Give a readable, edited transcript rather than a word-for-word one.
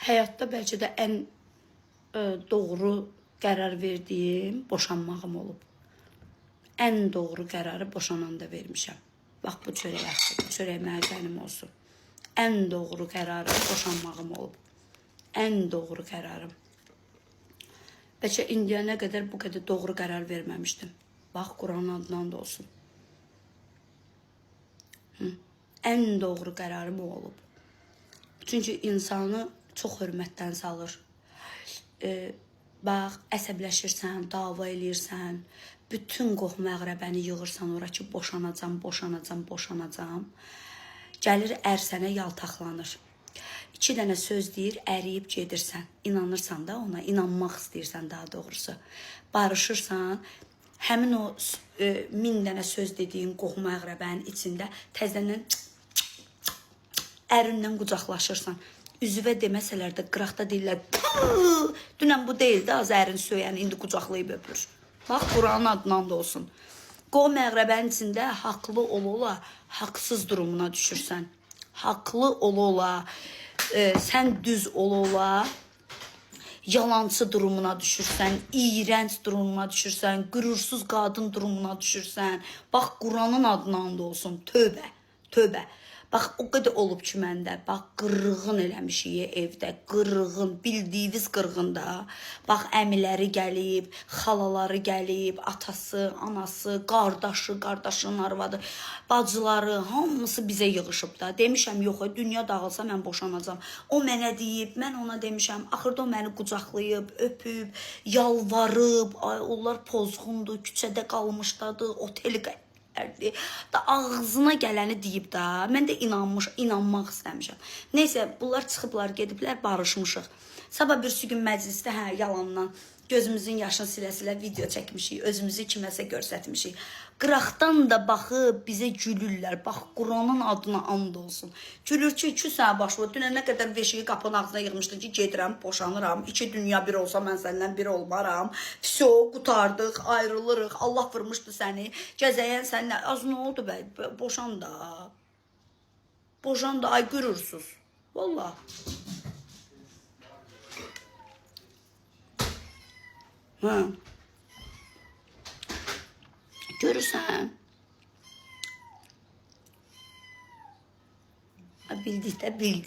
həyatda bəlkə də ən doğru qərar verdiyim boşanmağım olub. Ən doğru qərarı boşananda vermişəm. Bax, bu çörək yaxşı, bu çörək mənim olsun. Ən doğru qərarı boşanmağım olub. Ən doğru qərarım. Bəlkə indiyənə qədər bu qədər doğru qərar verməmişdim. Bax, Quranın adından da olsun. Ən doğru qərarım o olub. Çünki insanı çox hörmətdən salır. Bax, əsəbləşirsən, dava eləyirsən, bütün qohum əqrəbəni yığırsan ora ki, boşanacam, boşanacam, boşanacam. Gəlir ər sənə yaltaqlanır. 2 dənə söz deyir, əriyib gedirsən. İnanırsan da ona, inanmaq istəyirsən daha doğrusu. Barışırsan, həmin o 1000 dənə söz dediyin qohum əqrəbənin içində təzədən ərindən qucaqlaşırsan. Üzvə deməsələr də qıraqda deyirlər, dünən bu deyildi, az ərin söyəni indi qucaqlayıb öpür. Bax, Quranın adından da olsun. Qohum əqrəbənin içində haqlı ola, haqsız durumuna düşürsən. Haqlı ola, sən düz ola, yalancı durumuna düşürsən, iyrənc durumuna düşürsən, qürursuz qadın durumuna düşürsən. Bax, Quranın adından da olsun, tövbə, tövbə. Bax, o qədər olub ki, məndə, bax, qırğın eləmişik evdə, qırğın, bildiyiniz qırğın da. Bax, əmiləri gəlib, xalaları gəlib, atası, anası, qardaşı, qardaşının arvadı, bacıları, hamısı bizə yığışıb da. Demişəm, yox, dünya dağılsa mən boşanacam. O mənə deyib, mən ona demişəm, axırda o məni qucaqlayıb, öpüb, yalvarıb, onlar pozğundur, küçədə qalmışdadır, oteli da ağzına gələni deyib da. Mən də inanmaq istəmişəm. Neysə, bunlar çıxıblar, gediblər, barışmışıq. Sabah bir gün məclisdə yalandan gözümüzün yaşını silə-silə video çəkmişik, özümüzü kiməsə göstərmişik. Qıraqdan da baxıb bizə gülürlər. Bax, Quranın adına and olsun. Gülür ki, 2 sənə başlayır. Dünən nə qədər veşiyi qapının ağzına yığmışdı ki, gedirəm, boşanıram. 2 dünya bir olsa mən səndən bir olmaram. Vəsə, qutardıq, ayrılırıq. Allah vurmuşdu səni. Gəzəyən səninlə. Az nə oldu bəy? Boşan da. Boşan da, ay qürürsüz. Vallahi. Görürsən? Bildik də bildik.